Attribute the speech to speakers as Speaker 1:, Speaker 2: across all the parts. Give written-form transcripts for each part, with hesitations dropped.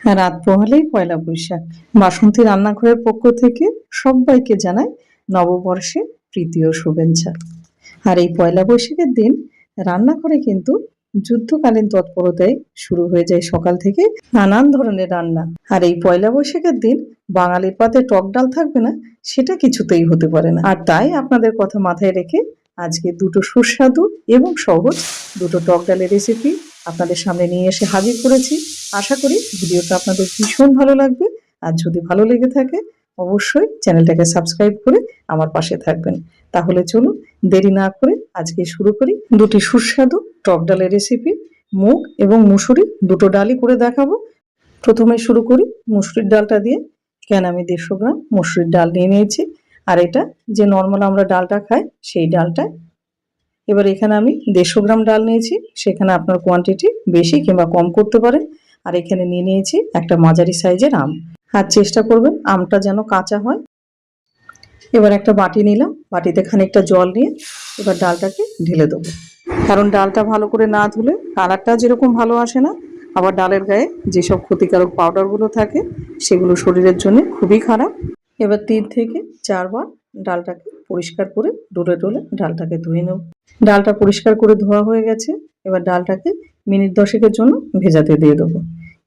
Speaker 1: হ্যাঁ, রাত পোহালেই পয়লা বৈশাখ। বাসন্তী রান্নাঘরের পক্ষ থেকে সব্বাইকে জানাই নববর্ষের প্রীতি ও শুভেচ্ছা। আর এই পয়লা বৈশাখের দিন রান্নাঘরে কিন্তু যুদ্ধকালীন তৎপরতায় শুরু হয়ে যায় সকাল থেকে নানান ধরনের রান্না। আর এই পয়লা বৈশাখের দিন বাঙালির পাতে টক ডাল থাকবে না সেটা কিছুতেই হতে পারে না। আর তাই আপনাদের কথা মাথায় রেখে আজকে দুটো সুস্বাদু এবং সহজ দুটো টক ডালের রেসিপি আপনাদের সামনে নিয়ে এসে হাজির করেছি। আশা করি ভিডিওটা আপনাদের ভীষণ ভালো লাগবে। আর যদি ভালো লেগে থাকে অবশ্যই চ্যানেলটাকে সাবস্ক্রাইব করে আমার পাশে থাকবেন। তাহলে চলুন দেরি না করে আজকে শুরু করি দুটি সুস্বাদু টক ডালের রেসিপি। মুগ এবং মুসুরি দুটো ডালই করে দেখাবো। প্রথমে শুরু করি মুসুরির ডালটা দিয়ে। এখানে আমি 150 গ্রাম মুসুরির ডাল নিয়ে নিয়েছি। আর এটা যে নর্মাল আমরা ডালটা খাই সেই ডালটা। এবার এখানে আমি 150 গ্রাম ডাল নিয়েছি, সেখানে আপনার কোয়ান্টিটি বেশি কিংবা কম করতে পারেন। আর এখানে নিয়ে নিয়েছি একটা মাঝারি সাইজের আম। আর চেষ্টা করবেন আমটা যেন কাঁচা হয়। এবার একটা বাটি নিলাম, বাটিতে খানিকটা জল নিয়ে এবার ডালটাকে ঢেলে দেবো। কারণ ডালটা ভালো করে না ধুলে কালারটা যেরকম ভালো আসে না, আবার ডালের গায়ে যেসব ক্ষতিকারক পাউডারগুলো থাকে সেগুলো শরীরের জন্য খুবই খারাপ। এবার 3 থেকে 4 বার ডালটাকে পরিষ্কার করে ডলে ডলে ডালটাকে ধুয়ে নেব। ডালটা পরিষ্কার করে ধোয়া হয়ে গেছে। এবার ডালটাকে মিনিট 10 জন্য ভেজাতে দিয়ে দেবো।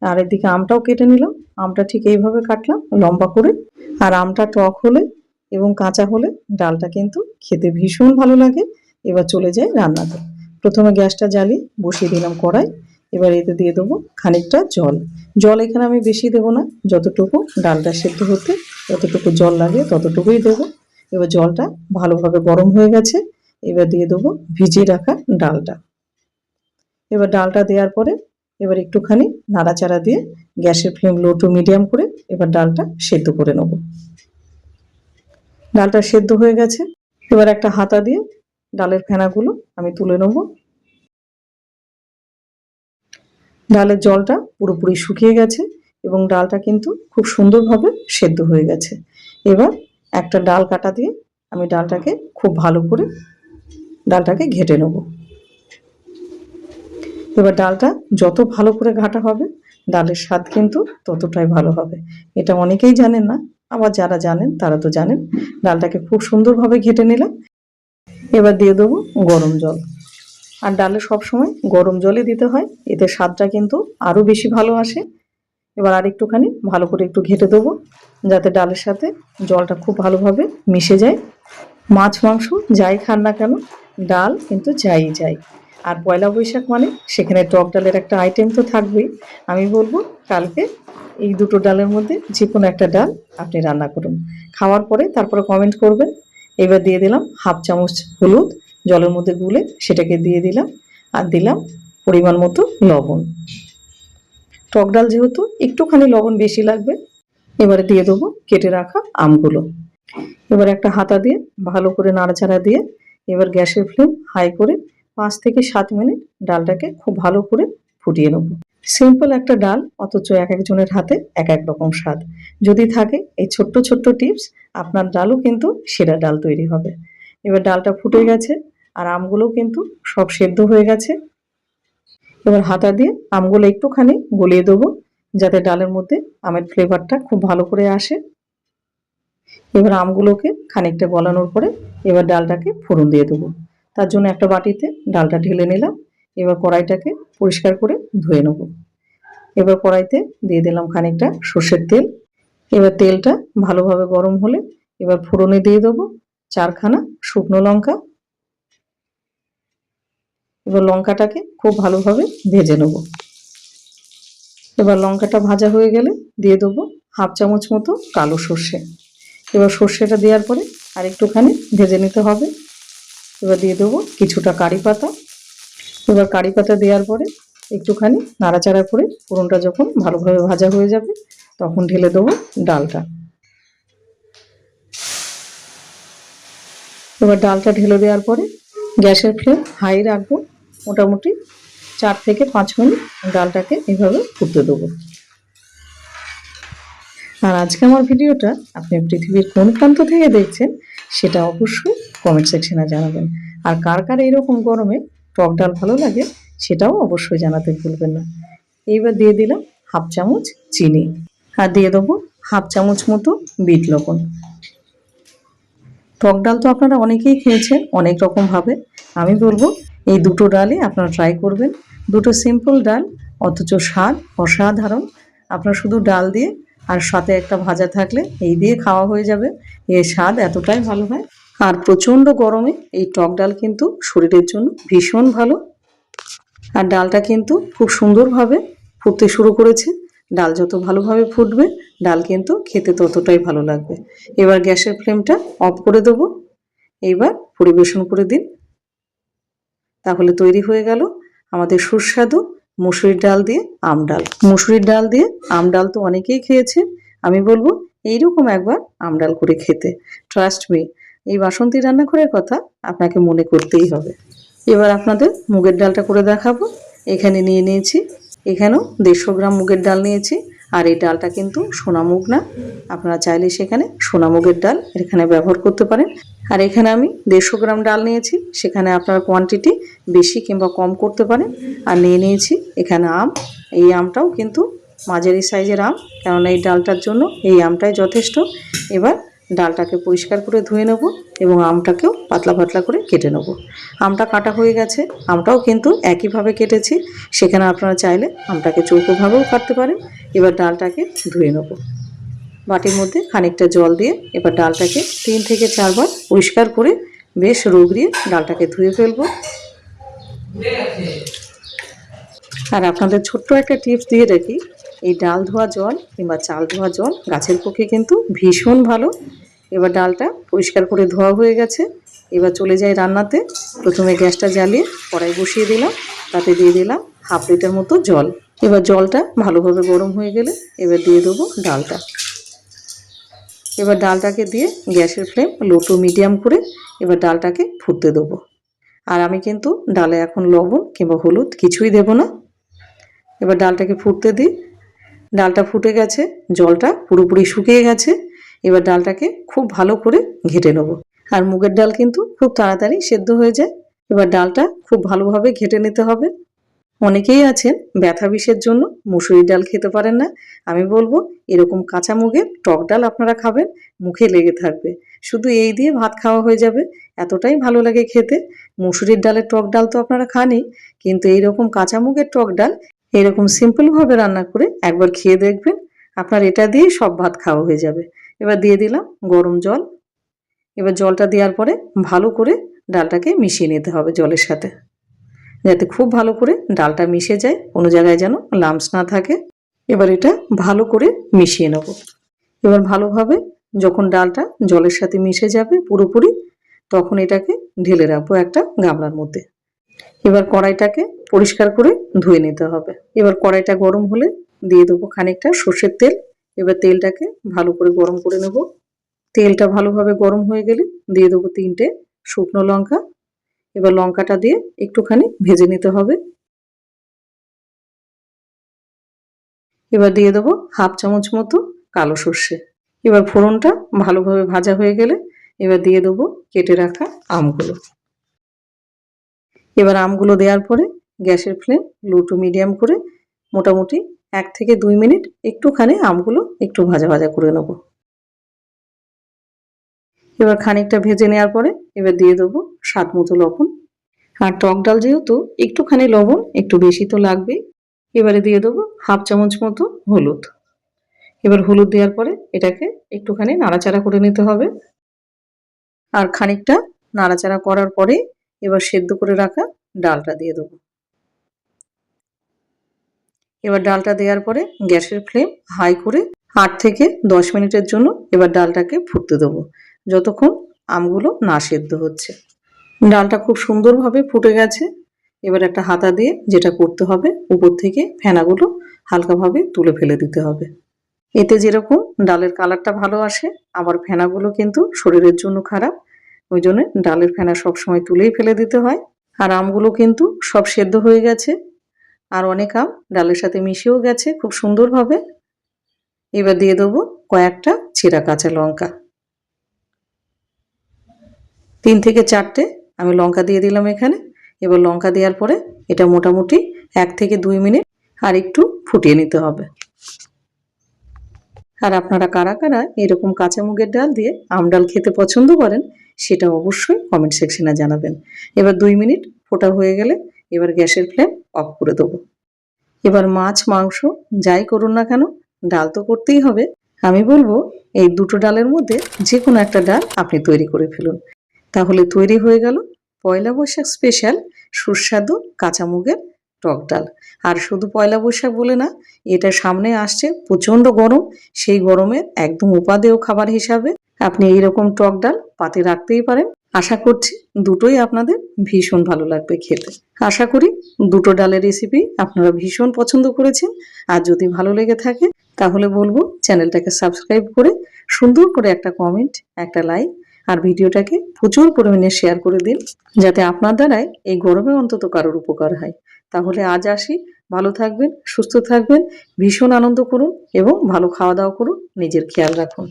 Speaker 1: আর এদিকে আমটাও কেটে নিলাম। আমটা ঠিক এইভাবে কাটলাম লম্বা করে। আর আমটা টক হলে এবং কাঁচা হলে ডালটা কিন্তু খেতে ভীষণ ভালো লাগে। এবার চলে যাই রান্নাতে। প্রথমে গ্যাসটা জ্বালিয়ে বসিয়ে দিলাম কড়াই। এবার এতে দিয়ে দেবো খানিকটা জল। জল এখানে আমি বেশি দেবো না, যতটুকু ডালটা সেদ্ধ হতে যতটুকু জল লাগে ততটুকুই দেবো। এবার জলটা ভালোভাবে গরম হয়ে গেছে। এবার দিয়ে দেবো ভিজিয়ে রাখা ডালটা। এবার ডালটা দেওয়ার পরে এবার একটুখানি নাড়াচাড়া দিয়ে গ্যাসের ফ্লেম লো টু মিডিয়াম করে এবার ডালটা সেদ্ধ করে নেব। ডালটা সেদ্ধ হয়ে গেছে। এবার একটা হাতা দিয়ে ডালের ফেনাগুলো আমি তুলে নেব। ডালের জলটা পুরোপুরি শুকিয়ে গেছে এবং ডালটা কিন্তু খুব সুন্দরভাবে সেদ্ধ হয়ে গেছে। এবার একটা ডাল কাটা দিয়ে আমি ডালটাকে খুব ভালো করে ডালটাকে ঘেটে নেব। এবার ডালটা যত ভালো করে ঘাটা হবে ডালের স্বাদ কিন্তু ততটাই ভালো হবে। এটা অনেকেই জানেন না, আবার যারা জানেন তারা তো জানেন। ডালটাকে খুব সুন্দরভাবে ঘেটে নিলাম। এবার দিয়ে দেবো গরম জল। আর ডালে সবসময় গরম জলই দিতে হয়, এতে স্বাদটা কিন্তু আরও বেশি ভালো আসে। এবার আর একটুখানি ভালো করে একটু ঘেটে দেবো যাতে ডালের সাথে জলটা খুব ভালোভাবে মিশে যায়। মাছ মাংস যাই খান না কেন ডাল কিন্তু যাই যায়। আর পয়লা বৈশাখ মানে সেখানে টক ডালের একটা আইটেম তো থাকবেই। আমি বলবো কালকে এই দুটো ডালের মধ্যে যে কোনো একটা ডাল আপনি রান্না করুন, খাওয়ার পরে তারপরে কমেন্ট করবেন। এবার দিয়ে দিলাম হাফ চামচ হলুদ, জলের মধ্যে গুলে সেটাকে দিয়ে দিলাম। আর দিলাম পরিমাণ মতো লবণ। টক ডাল যেহেতু একটুখানি লবণ বেশি লাগবে। এবারে দিয়ে দেবো কেটে রাখা আমগুলো। এবার একটা হাতা দিয়ে ভালো করে নাড়াচাড়া দিয়ে এবার গ্যাসের ফ্লেম হাই করে 5 থেকে 7 মিনিট ডালটাকে খুব ভালো করে ফুটিয়ে নেব। সিম্পল একটা ডাল, অথচ এক একজনের হাতে এক এক রকম স্বাদ। যদি থাকে এই ছোট্ট ছোট্ট টিপস, আপনার ডালও কিন্তু সেরা ডাল তৈরি হবে। এবার ডালটা ফুটে গেছে আর আমগুলোও কিন্তু সব সেদ্ধ হয়ে গেছে। এবার হাতা দিয়ে আমগুলো একটুখানি গলিয়ে দেবো যাতে ডালের মধ্যে আমের ফ্লেভারটা খুব ভালো করে আসে। এবার আমগুলোকে খানিকটা গলানোর পরে এবার ডালটাকে ফোড়ন দিয়ে দেবো। তার জন্য একটা বাটিতে ডালটা ঢেলে নিলাম। এবার কড়াইটাকে পরিষ্কার করে ধুয়ে নেব। এবার কড়াইতে দিয়ে দিলাম খানিকটা সর্ষের তেল। এবার তেলটা ভালোভাবে গরম হলে এবার ফোড়নে দিয়ে দেবো 4খানা শুকনো লঙ্কা। এবার লঙ্কাটাকে খুব ভালোভাবে ভেজে নেব। এবার লঙ্কাটা ভাজা হয়ে গেলে দিয়ে দেবো হাফ চামচ মতো কালো সর্ষে। এবার সর্ষেটা দেওয়ার পরে আর একটুখানি ভেজে নিতে হবে। এবার দিয়ে দেবো কিছুটা কারি পাতা। এবার কারি পাতা দেওয়ার পরে একটুখানি নাড়াচাড়া করে ফোড়নটা যখন ভালোভাবে ভাজা হয়ে যাবে তখন ঢেলে দেবো ডালটা। এবার ডালটা ঢেলে দেওয়ার পরে গ্যাসের ফ্লেম হাই রাখবো। মোটামুটি 4 থেকে 5 মিনিট ডালটাকে এভাবে ফুটতে দেবো। আর আজকে আমার ভিডিওটা আপনি পৃথিবীর কোন প্রান্ত থেকে দেখছেন সেটা অবশ্যই কমেন্ট সেকশনে জানাবেন। আর কার কার এইরকম গরমে টক ডাল ভালো লাগে সেটাও অবশ্যই জানাতে ভুলবেন না। এইবার দিয়ে দিলাম হাফ চামচ চিনি, আর দিয়ে দেবো হাফ চামচ মতো বিট লবণ। টক ডাল তো আপনারা অনেকেই খেয়েছেন অনেক রকমভাবে, আমি বলবো এই দুটো ডালই আপনারা ট্রাই করবেন। দুটো সিম্পল ডাল অথচ স্বাদ অসাধারণ। আপনার শুধু ডাল দিয়ে আর সাথে একটা ভাজা থাকলে এই দিয়ে খাওয়া হয়ে যাবে। এর স্বাদ এতটাই ভালো হয়। আর প্রচণ্ড গরমে এই টক ডাল কিন্তু শরীরের জন্য ভীষণ ভালো। আর ডালটা কিন্তু খুব সুন্দরভাবে ফুটতে শুরু করেছে। ডাল যত ভালোভাবে ফুটবে ডাল কিন্তু খেতে ততটাই ভালো লাগবে। এবার গ্যাসের ফ্লেমটা অফ করে দেবো। এইবার পরিবেশন করে দিন। তাহলে তৈরি হয়ে গেল আমাদের সুস্বাদু মুসুরির ডাল দিয়ে আম ডাল। মুসুরির ডাল দিয়ে আম ডাল তো অনেকেই খেয়েছেন, আমি বলবো এইরকম একবার আম ডাল করে খেতে। ট্রাস্ট মি, এই বাসন্তী রান্নাঘরের কথা আপনাকে মনে করতেই হবে। এবার আপনাদের মুগের ডালটা করে দেখাবো। এখানে নিয়ে নিয়েছি, এখানেও 150 গ্রাম মুগের ডাল নিয়েছি। আর এই ডালটা কিন্তু সোনা মুগ না, আপনারা চাইলে সেখানে সোনা মুগের ডাল এখানে ব্যবহার করতে পারেন। আর এখানে আমি 150 গ্রাম ডাল নিয়েছি, সেখানে আপনারা কোয়ান্টিটি বেশি কিংবা কম করতে পারেন। আর নিয়ে নিয়েছি এখানে আম। এই আমটাও কিন্তু মাঝারি সাইজের আম, কেননা এই ডালটার জন্য এই আমটাই যথেষ্ট। এবার ডালটাকে পরিষ্কার করে ধুয়ে নেব এবং আমটাকেও পাতলা পাতলা করে কেটে নেব। আমটা কাটা হয়ে গেছে, আমটাও কিন্তু একইভাবে কেটেছি, সেখানে আপনারা চাইলে আমটাকে চৌকোভাবেও কাটতে পারেন। এবার ডালটাকে ধুয়ে নেব। বাটির মধ্যে খানিকটা জল দিয়ে এবার ডালটাকে 3 থেকে 4 বার পরিষ্কার করে বেশ রগড়িয়ে ডালটাকে ধুয়ে ফেলবো। আর আপনাদের ছোট্ট একটা টিপস দিয়ে রাখি, এই ডাল ধোয়া জল কিংবা চাল ধোয়া জল গাছের পক্ষে কিন্তু ভীষণ ভালো। এবার ডালটা পরিষ্কার করে ধোয়া হয়ে গেছে, এবার চলে যাই রান্নাতে। প্রথমে গ্যাসটা জ্বালিয়ে কড়াই বসিয়ে দিলাম, তাতে দিয়ে দিলাম হাফ লিটার মতো জল। এবার জলটা ভালোভাবে গরম হয়ে গেলে এবার দিয়ে দেবো ডালটা। এবার ডালটাকে দিয়ে গ্যাসের ফ্লেম লো টু মিডিয়াম করে এবার ডালটাকে ফুটতে দেবো। আর আমি কিন্তু ডালে এখন লবণ কিংবা হলুদ কিছুই দেব না। এবার ডালটাকে ফুটতে দিই। ডালটা ফুটে গেছে, জলটা পুরোপুরি শুকিয়ে গেছে। এবার ডালটাকে খুব ভালো করে ঘেটে নেব। আর মুগের ডাল কিন্তু খুব তাড়াতাড়ি সেদ্ধ হয়ে যায়। এবার ডালটা খুব ভালোভাবে ঘেটে নিতে হবে। অনেকেই আছেন ব্যথা বিষের জন্য মুসুরির ডাল খেতে পারেন না, আমি বলবো এরকম কাঁচা মুগের টক ডাল আপনারা খাবেন, মুখে লেগে থাকবে। শুধু এই দিয়ে ভাত খাওয়া হয়ে যাবে, এতটাই ভালো লাগে খেতে। মুসুরির ডালের টক ডাল তো আপনারা খানই, কিন্তু এইরকম কাঁচা মুগের টক ডাল এরকম সিম্পলভাবে রান্না করে একবার খেয়ে দেখবেন, আপনার এটা দিয়ে সব ভাত খাওয়া হয়ে যাবে। এবার দিয়ে দিলাম গরম জল। এবার জলটা দেওয়ার পরে ভালো করে ডালটাকে মিশিয়ে নিতে হবে জলের সাথে, যাতে খুব ভালো করে ডালটা মিশে যায়, কোনো জায়গায় যেন লাম্পস না থাকে। এবার এটা ভালো করে মিশিয়ে নেব। এবার ভালোভাবে যখন ডালটা জলের সাথে মিশে যাবে পুরোপুরি, তখন এটাকে ঢেলে রাখবো একটা গামলার মধ্যে। এবার কড়াইটাকে পরিষ্কার করে ধুয়ে নিতে হবে। এবার কড়াইটা গরম হলে দিয়ে দেবো খানিকটা সর্ষের তেল। এবার তেলটাকে ভালো করে গরম করে নেব। তেলটা ভালোভাবে গরম হয়ে গেলে দিয়ে দেবো 3টে শুকনো লঙ্কা। এবার লঙ্কাটা দিয়ে একটুখানি ভেজে নিতে হবে। এবার দিয়ে দেবো হাফ চামচ মতো কালো সর্ষে। এবার ফোড়নটা ভালোভাবে ভাজা হয়ে গেলে এবার দিয়ে দেবো কেটে রাখা আমগুলো। এবার আমগুলো দেওয়ার পরে গ্যাসের ফ্লেম লো টু মিডিয়াম করে মোটামুটি 1 থেকে 2 মিনিট একটুখানি আমগুলো একটু ভাজা ভাজা করে নেব। এবার খানিকটা ভেজে নেওয়ার পরে এবার দিয়ে দেবো স্বাদ মতো লবণ। আর টক ডাল যেহেতু একটুখানি লবণ একটু বেশি তো লাগবেই। এবারে দিয়ে দেবো হাফ চামচ মতো হলুদ। এবার হলুদ দেওয়ার পরে এটাকে একটুখানি নাড়াচাড়া করে নিতে হবে। আর খানিকটা নাড়াচাড়া করার পরে এবার সেদ্ধ করে রাখা ডালটা দিয়ে দেবো। এবার ডালটা দেওয়ার পরে গ্যাসের ফ্লেম হাই করে 8 থেকে 10 মিনিটের জন্য এবার ডালটাকে ফুটতে দেবো, যতক্ষণ আমগুলো না সেদ্ধ হচ্ছে। ডালটা খুব সুন্দরভাবে ফুটে গেছে। এবার একটা হাতা দিয়ে যেটা করতে হবে, উপর থেকে ফেনাগুলো হালকাভাবে তুলে ফেলে দিতে হবে। এতে যেরকম ডালের কালারটা ভালো আসে, আবার ফেনাগুলো কিন্তু শরীরের জন্য খারাপ, ওই জন্য ডালের ফেনা সবসময় তুলেই ফেলে দিতে হয়। আর আমগুলো কিন্তু সব সেদ্ধ হয়ে গেছে, আর অনেক আম ডালের সাথে মিশেও গেছে খুব সুন্দরভাবে। এবার দিয়ে দেবো কয়েকটা ছেঁড়া কাঁচা লঙ্কা। 3 থেকে 4টে আমি লঙ্কা দিয়ে দিলাম এখানে। এবার লঙ্কা দেওয়ার পরে এটা মোটামুটি 1 থেকে 2 মিনিট আর একটু ফুটিয়ে নিতে হবে। আর আপনারা কারা কারা এরকম কাঁচা মুগের ডাল দিয়ে আমডাল খেতে পছন্দ করেন সেটা অবশ্যই কমেন্ট সেকশনে জানাবেন। এবার 2 মিনিট ফোটা হয়ে গেলে এবার গ্যাসের ফ্লেম অফ করে দেবো। এবার মাছ মাংস যাই করুন না কেন ডাল তো করতেই হবে। আমি বলবো এই দুটো ডালের মধ্যে যে কোনো একটা ডাল আপনি তৈরি করে ফেলুন। তাহলে তৈরি হয়ে গেল পয়লা বৈশাখ স্পেশাল সুস্বাদু কাঁচা মুগের টক ডাল। আর শুধু পয়লা বৈশাখ বলে না, এটা সামনে আসছে প্রচণ্ড গরম, সেই গরমের একদম উপাদেয় খাবার হিসাবে আপনি এইরকম টক ডাল পাতে রাখতেই পারেন। আশা করছি দুটোই আপনাদের ভীষণ ভালো লাগবে খেতে। আশা করি দুটো ডালের রেসিপি আপনারা ভীষণ পছন্দ করেছেন। আর যদি ভালো লেগে থাকে তাহলে বলবো চ্যানেলটাকে সাবস্ক্রাইব করে সুন্দর করে একটা কমেন্ট, একটা লাইক আর ভিডিওটাকে প্রচুর পরিমাণে শেয়ার করে দিন, যাতে আপনার দ্বারাই এই গরমে অন্তত কারোর উপকার হয়। তাহলে আজ আসি, ভালো থাকবেন, সুস্থ থাকবেন, ভীষণ আনন্দ করুন এবং ভালো খাওয়া দাওয়া করুন, নিজের খেয়াল রাখুন।